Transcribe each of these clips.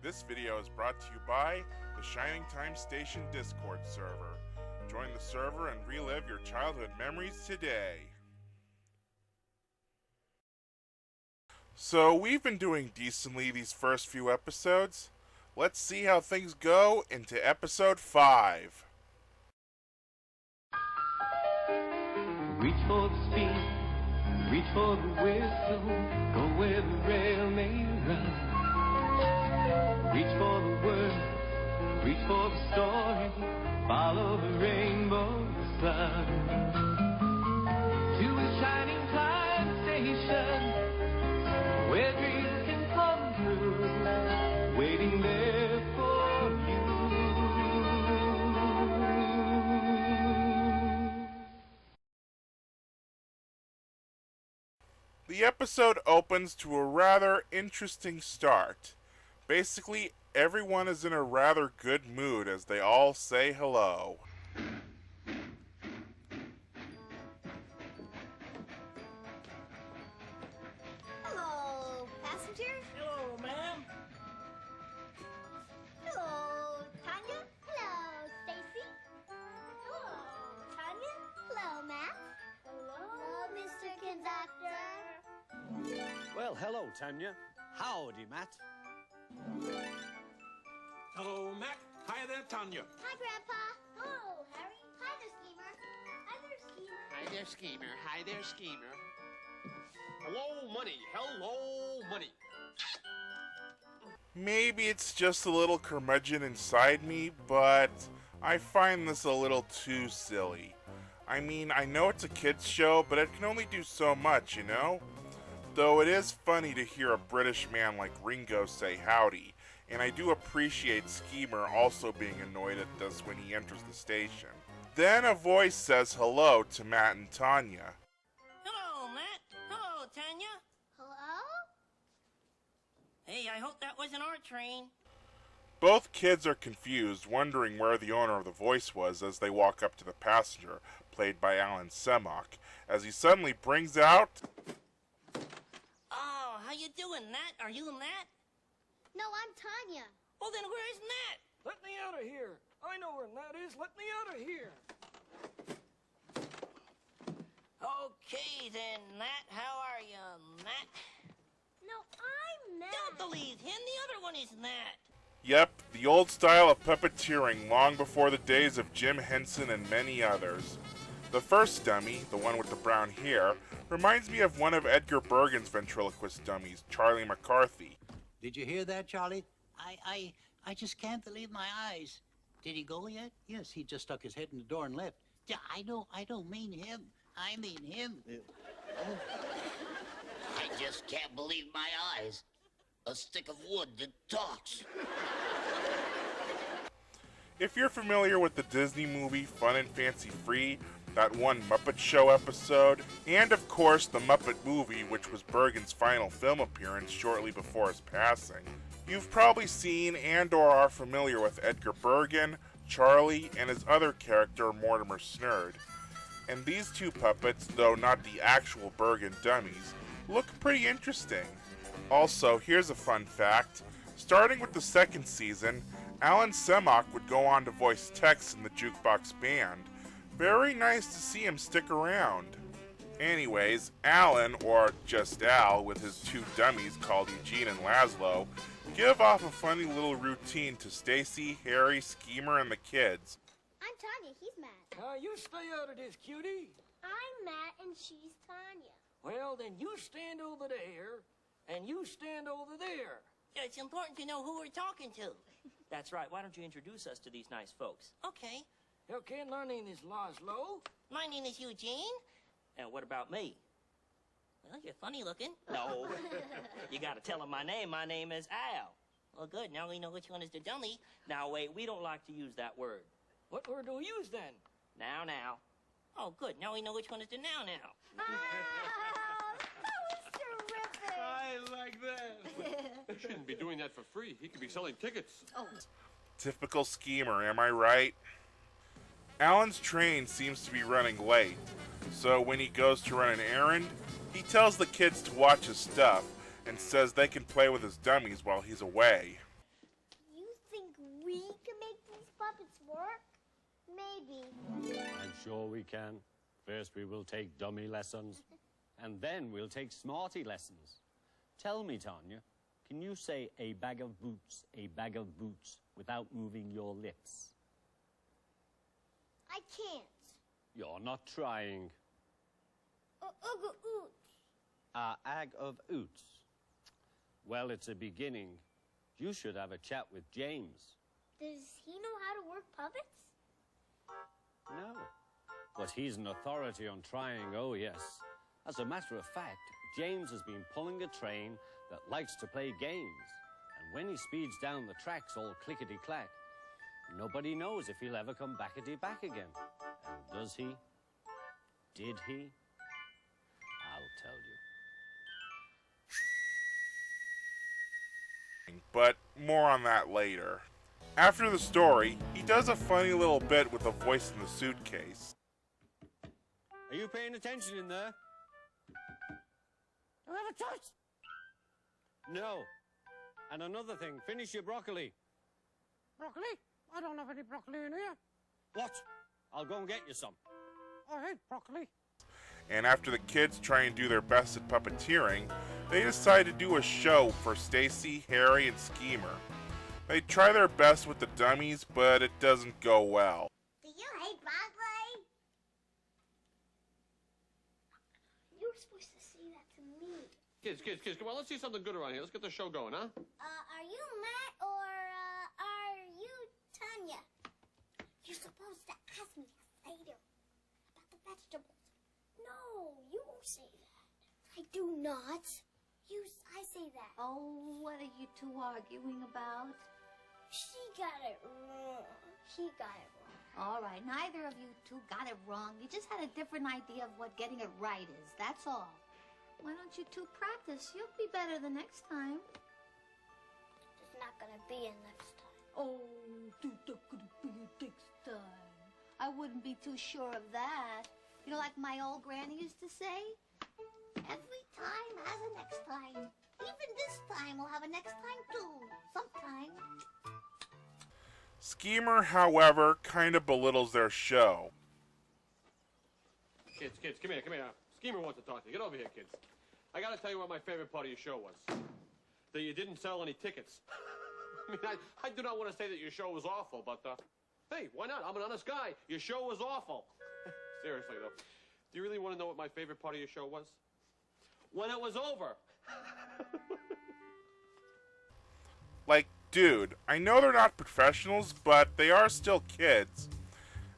This video is brought to you by the Shining Time Station Discord server. Join the server and relive your childhood memories today. So we've been doing decently these first few episodes. Let's see how things go into episode 5. Reach for the speed, reach for the whistle, go where the rail may run. Reach for the word, reach for the story, follow the rainbow sun. To a shining time station, where dreams can come true, waiting there for you. The episode opens to a rather interesting start. Basically, everyone is in a rather good mood as they all say hello. Hello, passenger. Hello, ma'am. Hello, Tanya. Hello, Stacy. Hello, Tanya. Hello, Matt. Hello, Mr. Conductor. Well, hello, Tanya. Howdy, Matt. Hello, Mac. Hi there, Tanya. Hi, Grandpa. Hello, Harry. Hi there, Schemer. Hi there, Schemer. Hi there, Schemer. Hi there, Schemer. Hello, money. Hello, money. Maybe it's just a little curmudgeon inside me, but I find this a little too silly. I mean, I know it's a kids show, but it can only do so much, you know? Though it is funny to hear a British man like Ringo say howdy, and I do appreciate Schemer also being annoyed at this when he enters the station. Then a voice says hello to Matt and Tanya. Hello, Matt. Hello, Tanya. Hello? Hey, I hope that wasn't our train. Both kids are confused, wondering where the owner of the voice was as they walk up to the passenger, played by Alan Semach, as he suddenly brings out... Oh, how you doing, Nat? Are you Nat? No, I'm Tanya. Well, then where's Nat? Let me out of here. I know where Nat is. Let me out of here. Okay, then, Nat. How are you, Nat? No, I'm Matt. Don't believe him. The other one is Nat. Yep, the old style of puppeteering long before the days of Jim Henson and many others. The first dummy, the one with the brown hair, reminds me of one of Edgar Bergen's ventriloquist dummies, Charlie McCarthy. Did you hear that, Charlie? I just can't believe my eyes. Did he go yet? Yes, he just stuck his head in the door and left. Yeah, I don't mean him. I mean him. I just can't believe my eyes. A stick of wood that talks. If you're familiar with the Disney movie Fun and Fancy Free, that one Muppet Show episode, and of course the Muppet movie, which was Bergen's final film appearance shortly before his passing, you've probably seen and or are familiar with Edgar Bergen, Charlie, and his other character Mortimer Snurd. And these two puppets, though not the actual Bergen dummies, look pretty interesting. Also, here's a fun fact. Starting with the second season, Alan Semach would go on to voice Tex in the Jukebox Band. Very nice to see him stick around. Anyways, Alan, or just Al, with his two dummies called Eugene and Laszlo, give off a funny little routine to Stacy, Harry, Schemer, and the kids. I'm Tanya. He's Matt. You stay out of this, cutie. I'm Matt, and she's Tanya. Well, then you stand over there, and you stand over there. Yeah, it's important to know who we're talking to. That's right. Why don't you introduce us to these nice folks? Okay. Okay, my name is Laszlo. My name is Eugene. And what about me? Well, you're funny looking. No. You got to tell them my name. My name is Al. Well, good. Now we know which one is the dummy. Now, wait. We don't like to use that word. What word do we use then? Now. Oh, good. Now we know which one is the now. Oh, that was terrific. I like that. He shouldn't be doing that for free. He could be selling tickets. Oh. Typical Schemer, am I right? Alan's train seems to be running late, so when he goes to run an errand, he tells the kids to watch his stuff and says they can play with his dummies while he's away. work? Maybe. I'm sure we can. First we will take dummy lessons, and then we'll take smarty lessons. Tell me, Tanya, can you say a bag of boots, without moving your lips? I can't. You're not trying. Oots. A ag of oots. Well, it's a beginning. You should have a chat with James. Does he know how to work puppets? No. But he's an authority on trying, oh yes. As a matter of fact, James has been pulling a train that likes to play games. And when he speeds down the tracks all clickety-clack, nobody knows if he'll ever come backety-back again. And does he? Did he? I'll tell you. But more on that later. After the story, he does a funny little bit with the voice in the suitcase. Are you paying attention in there? Do I have a choice? No. And another thing, finish your broccoli. Broccoli? I don't have any broccoli in here. What? I'll go and get you some. I hate broccoli. And after the kids try and do their best at puppeteering, they decide to do a show for Stacy, Harry, and Schemer. They try their best with the dummies, but it doesn't go well. Do you hate broccoli? You were supposed to say that to me. Kids, come on, let's see something good around here. Let's get the show going, huh? Are you Matt or are you Tanya? You're supposed to ask me later about the vegetables. No, you won't say that. I do not. I say that. Oh, what are you two arguing about? She got it wrong. He got it wrong. All right, neither of you two got it wrong. You just had a different idea of what getting it right is. That's all. Why don't you two practice? You'll be better the next time. There's not gonna be a next time. Oh, there's not gonna be a next time. I wouldn't be too sure of that. You know, like my old granny used to say, every time has a next time. Even this time will have a next time too. Sometime. Schemer, however, kind of belittles their show. Kids, come here. Schemer wants to talk to you. Get over here, kids. I gotta tell you what my favorite part of your show was. That you didn't sell any tickets. I mean, I do not want to say that your show was awful, but, hey, why not? I'm an honest guy. Your show was awful. Seriously, though. Do you really want to know what my favorite part of your show was? When it was over. Like, dude, I know they're not professionals, but they are still kids.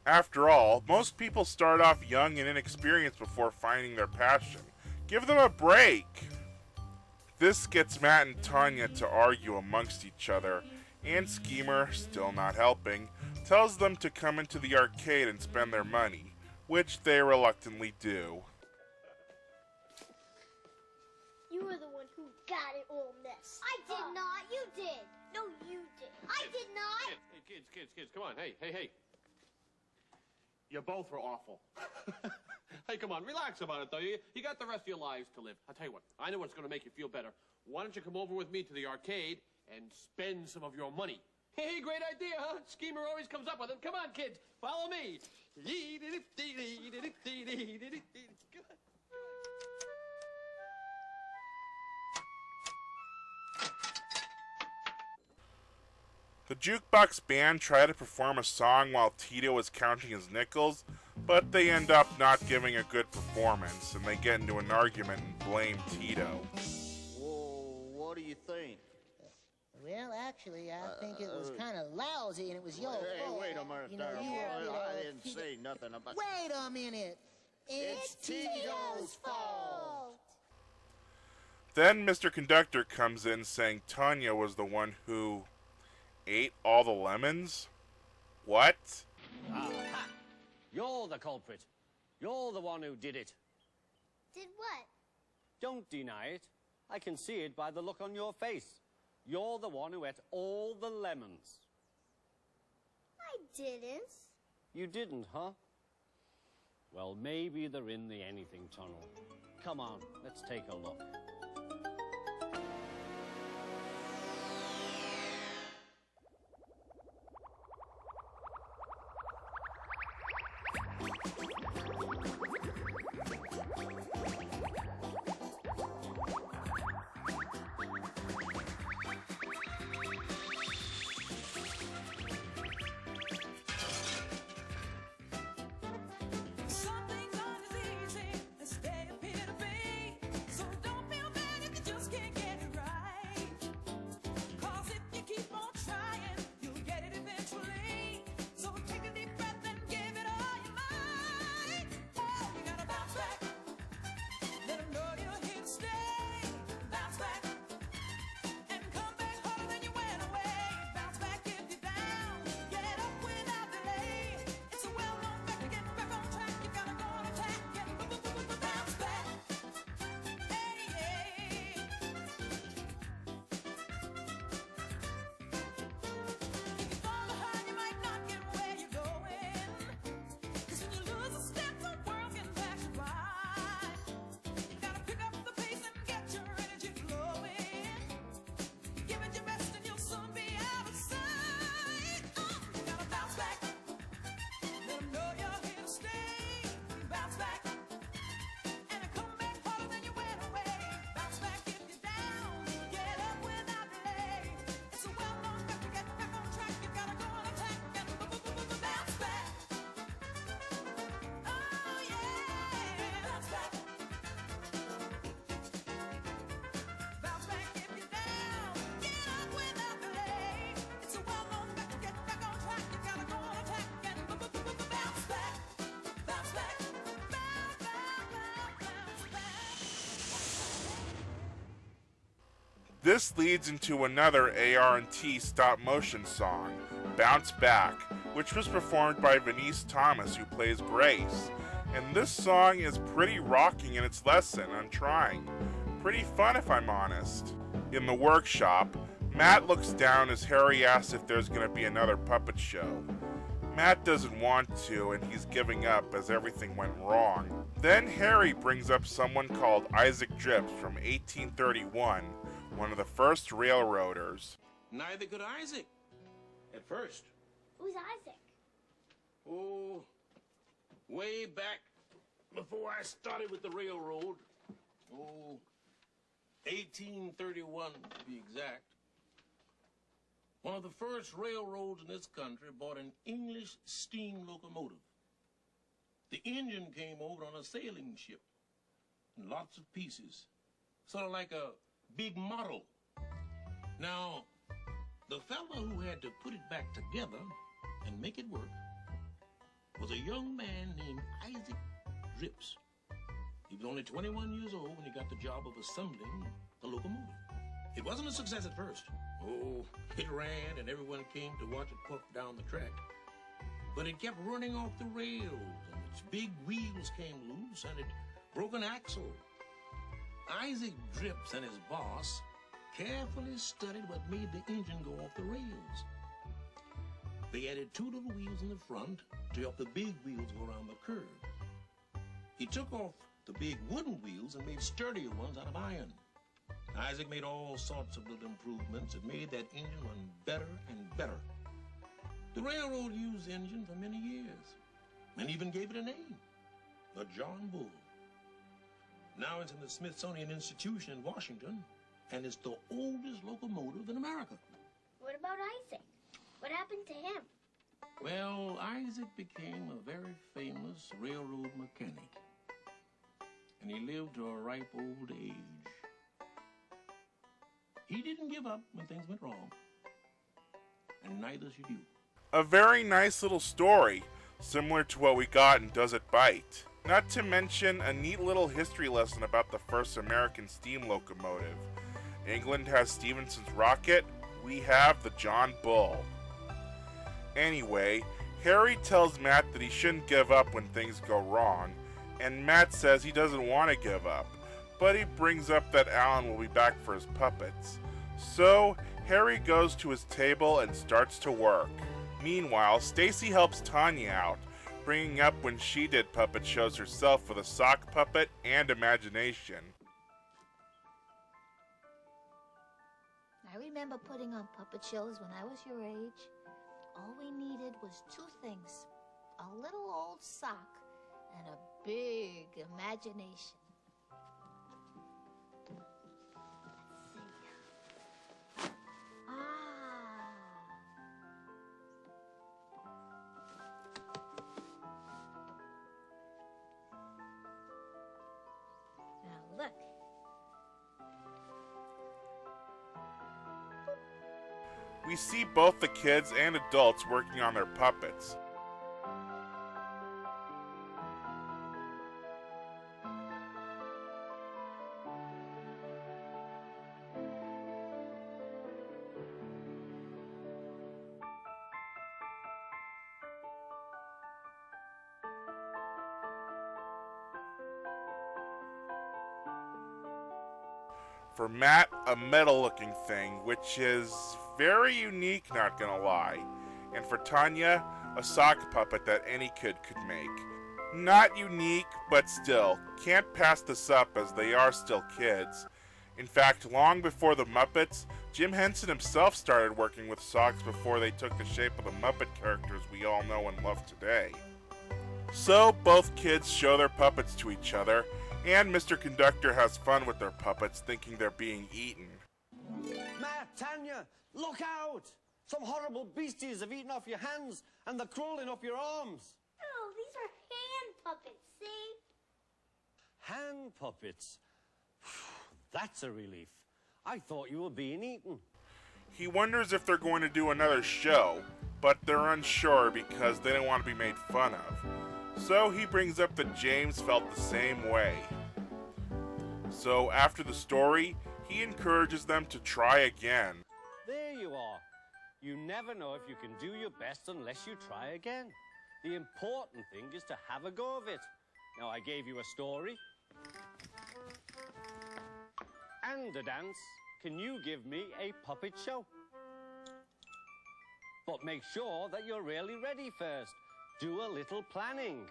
After all, most people start off young and inexperienced before finding their passion. Give them a break! This gets Matt and Tanya to argue amongst each other, and Schemer, still not helping, tells them to come into the arcade and spend their money, which they reluctantly do. You were the one who got it all messed. I did not. You did. No, you did. I did not. Hey, kids, come on. Hey. You both were awful. Hey, come on, relax about it, though. You got the rest of your lives to live. I'll tell you what, I know what's going to make you feel better. Why don't you come over with me to the arcade and spend some of your money? Hey, great idea, huh? Schemer always comes up with it. Come on, kids, follow me. The jukebox band try to perform a song while Tito is counting his nickels, but they end up not giving a good performance, and they get into an argument and blame Tito. Whoa, what do you think? Well, actually, I think it was kind of lousy, and it was your fault. Hey, wait a minute, there. I didn't say nothing about... Wait a minute. It's Tito's fault. Then Mr. Conductor comes in saying Tanya was the one who ate all the lemons? What? Aha! You're the culprit. You're the one who did it. Did what? Don't deny it. I can see it by the look on your face. You're the one who ate all the lemons. I didn't. You didn't, huh? Well, maybe they're in the anything tunnel. Come on, let's take a look. This leads into another AR&T stop-motion song, Bounce Back, which was performed by Venice Thomas, who plays Grace. And this song is pretty rocking in its lesson on trying. Pretty fun if I'm honest. In the workshop, Matt looks down as Harry asks if there's going to be another puppet show. Matt doesn't want to, and he's giving up as everything went wrong. Then Harry brings up someone called Isaac Drips from 1831, one of the first railroaders. Neither could Isaac. At first. Who's Isaac? Oh, way back before I started with the railroad. Oh, 1831 to be exact. One of the first railroads in this country bought an English steam locomotive. The engine came over on a sailing ship in lots of pieces, sort of like a big model. Now, the fellow who had to put it back together and make it work was a young man named Isaac Drips. He was only 21 years old when he got the job of assembling the locomotive. It wasn't a success at first. Oh, it ran and everyone came to watch it puff down the track. But it kept running off the rails, and its big wheels came loose, and it broke an axle. Isaac Drips and his boss carefully studied what made the engine go off the rails. They added two little wheels in the front to help the big wheels go around the curve. He took off the big wooden wheels and made sturdier ones out of iron. Isaac made all sorts of little improvements that made that engine run better and better. The railroad used the engine for many years and even gave it a name, the John Bull. Now it's in the Smithsonian Institution in Washington, and it's the oldest locomotive in America. What about Isaac? What happened to him? Well, Isaac became a very famous railroad mechanic, and he lived to a ripe old age. He didn't give up when things went wrong, and neither should you. A very nice little story, similar to what we got in Does It Bite? Not to mention a neat little history lesson about the first American steam locomotive. England has Stephenson's rocket, we have the John Bull. Anyway, Harry tells Matt that he shouldn't give up when things go wrong, and Matt says he doesn't want to give up, but he brings up that Alan will be back for his puppets. So, Harry goes to his table and starts to work. Meanwhile, Stacy helps Tanya out, bringing up when she did puppet shows herself with a sock puppet and imagination. I remember putting on puppet shows when I was your age. All we needed was two things, a little old sock and a big imagination. Let's see. Now look. We see both the kids and adults working on their puppets. For Matt, a metal-looking thing, which is very unique, not gonna lie. And for Tanya, a sock puppet that any kid could make. Not unique, but still, can't pass this up as they are still kids. In fact, long before the Muppets, Jim Henson himself started working with socks before they took the shape of the Muppet characters we all know and love today. So, both kids show their puppets to each other, and Mr. Conductor has fun with their puppets, thinking they're being eaten. Matt, Tanya, look out! Some horrible beasties have eaten off your hands, and they're crawling up your arms. Oh, these are hand puppets, see? Hand puppets? That's a relief. I thought you were being eaten. He wonders if they're going to do another show, but they're unsure because they don't want to be made fun of. So he brings up that James felt the same way. So after the story, he encourages them to try again. There you are. You never know if you can do your best unless you try again. The important thing is to have a go of it. Now, I gave you a story and a dance. Can you give me a puppet show? But make sure that you're really ready first. Do a little planning.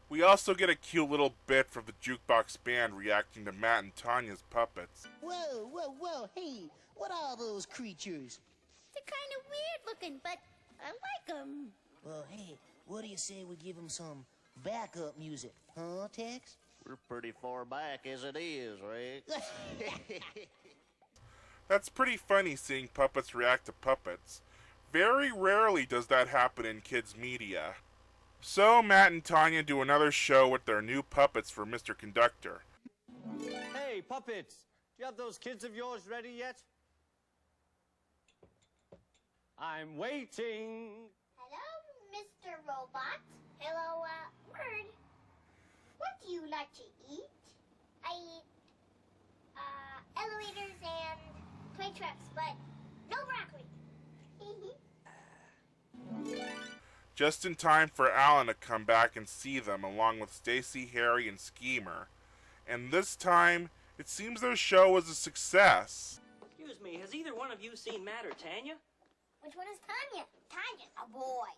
We also get a cute little bit from the jukebox band reacting to Matt and Tanya's puppets. Whoa, whoa, whoa, hey, what are those creatures? They're kind of weird looking, but I like them. Well, hey, what do you say we give them some backup music, huh, Tex? We're pretty far back as it is, Rick. That's pretty funny seeing puppets react to puppets. Very rarely does that happen in kids' media. So Matt and Tanya do another show with their new puppets for Mr. Conductor. Hey, puppets, do you have those kids of yours ready yet? I'm waiting. Hello, Mr. Robot. Hello, Word. What do you like to eat? I eat, elevators and toy trucks, but no broccoli. Just in time for Alan to come back and see them along with Stacy, Harry, and Schemer. And this time, it seems their show was a success. Excuse me, has either one of you seen Matt or Tanya? Which one is Tanya? Tanya's a boy.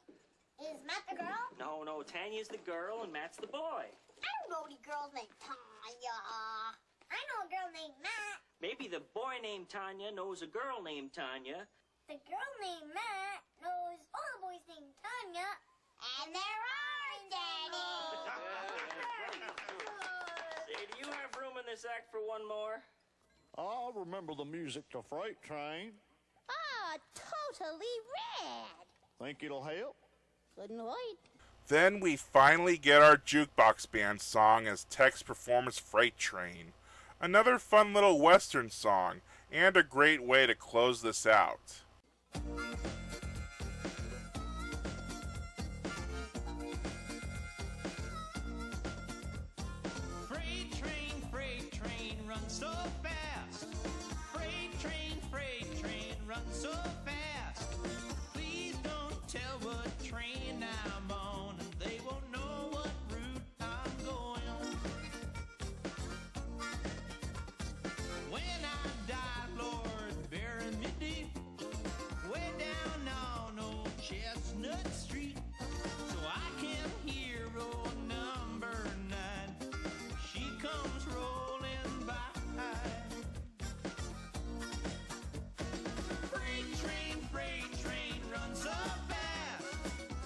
Is Matt the girl? No, Tanya's the girl and Matt's the boy. I don't know any girls named Tanya. I know a girl named Matt. Maybe the boy named Tanya knows a girl named Tanya. The girl named Matt knows all the boys named Tanya. And there aren't any. Say, do you have room in this act for one more? I remember the music to Freight Train. Ah, totally rad. Think it'll help? Couldn't wait. Then we finally get our jukebox band song as Tex performs Freight Train. Another fun little Western song, and a great way to close this out. Freight train, run so fast. Freight train, run so fast. Please don't tell what train I'm on, and they won't know what route I'm going on. When I die, Lord, bury me deep, way down on old Chestnut Street, so I can hear old number 9. She comes rolling by. Freight train, run so fast.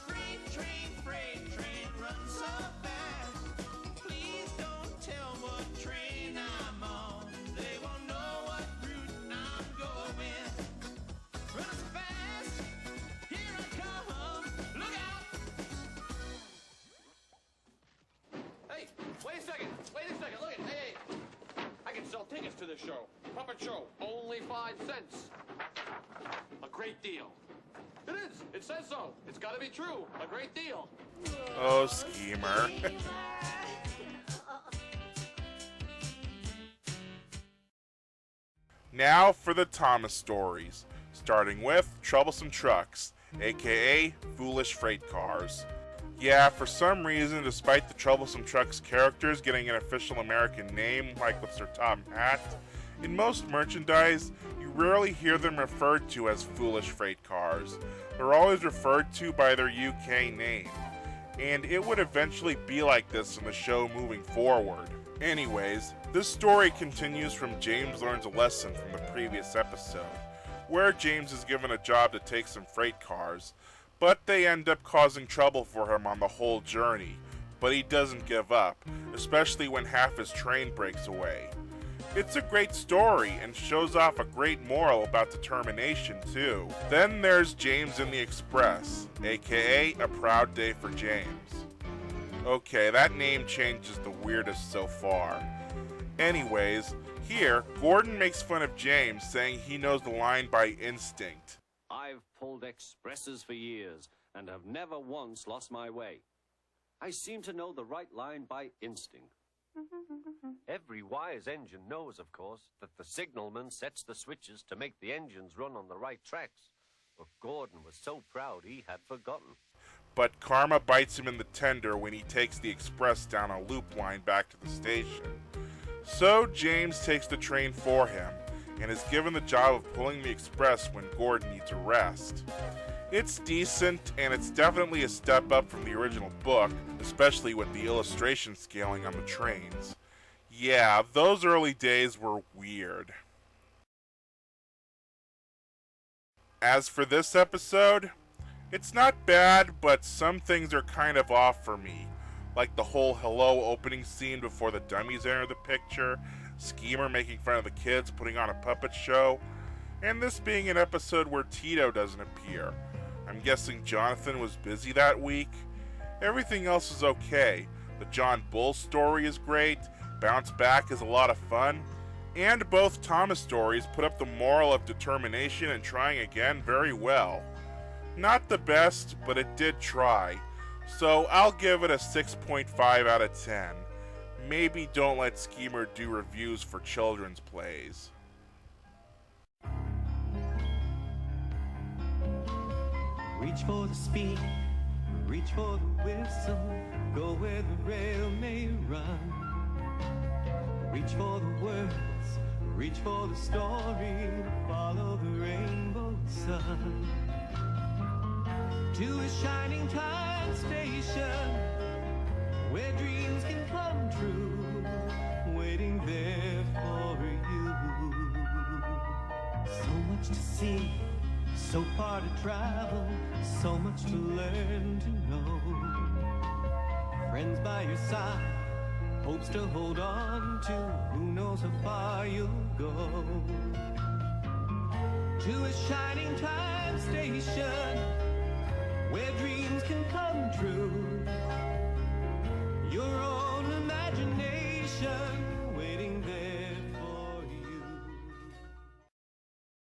Freight train, run so fast. Please don't tell what train I'm on. They won't know what route I'm going. Run so fast, here I come. Look out! Hey, wait a second. Look at, hey. I can sell tickets to this show. Puppet show, only 5 cents. A great deal. It is. It says so. It's got to be true. A great deal. Oh, Schemer. Now for the Thomas stories, starting with Troublesome Trucks, aka Foolish Freight Cars. Yeah, for some reason, despite the Troublesome Trucks characters getting an official American name, like with their top hat, in most merchandise, you rarely hear them referred to as Foolish Freight Cars. They're always referred to by their UK name. And it would eventually be like this in the show moving forward. Anyways, this story continues from James learns a lesson from the previous episode, where James is given a job to take some freight cars, but they end up causing trouble for him on the whole journey. But he doesn't give up, especially when half his train breaks away. It's a great story and shows off a great moral about determination too. Then there's James in the Express, aka A Proud Day for James. Okay, that name change is the weirdest so far. Anyways, here, Gordon makes fun of James, saying he knows the line by instinct. I've pulled expresses for years and have never once lost my way. I seem to know the right line by instinct. Every wise engine knows, of course, that the signalman sets the switches to make the engines run on the right tracks. But Gordon was so proud he had forgotten. But karma bites him in the tender when he takes the express down a loop line back to the station. So James takes the train for him and is given the job of pulling the express when Gordon needs a rest. It's decent, and it's definitely a step up from the original book, especially with the illustration scaling on the trains. Yeah, those early days were weird. As for this episode, it's not bad, but some things are kind of off for me. Like the whole hello opening scene before the dummies enter the picture, Schemer making fun of the kids putting on a puppet show, and this being an episode where Tito doesn't appear. I'm guessing Jonathan was busy that week. Everything else is okay. The John Bull story is great, Bounce Back is a lot of fun, and both Thomas stories put up the moral of determination and trying again very well. Not the best, but it did try. So I'll give it a 6.5 out of 10. Maybe don't let Schemer do reviews for children's plays. Reach for the speed, reach for the whistle, go where the rail may run. Reach for the words, reach for the story, follow the rainbow sun. To a shining time station, where dreams can come true, waiting there for you. So much to see, so far to travel, so much to learn to know. Friends by your side, hopes to hold on to, who knows how far you'll go. To a shining time station,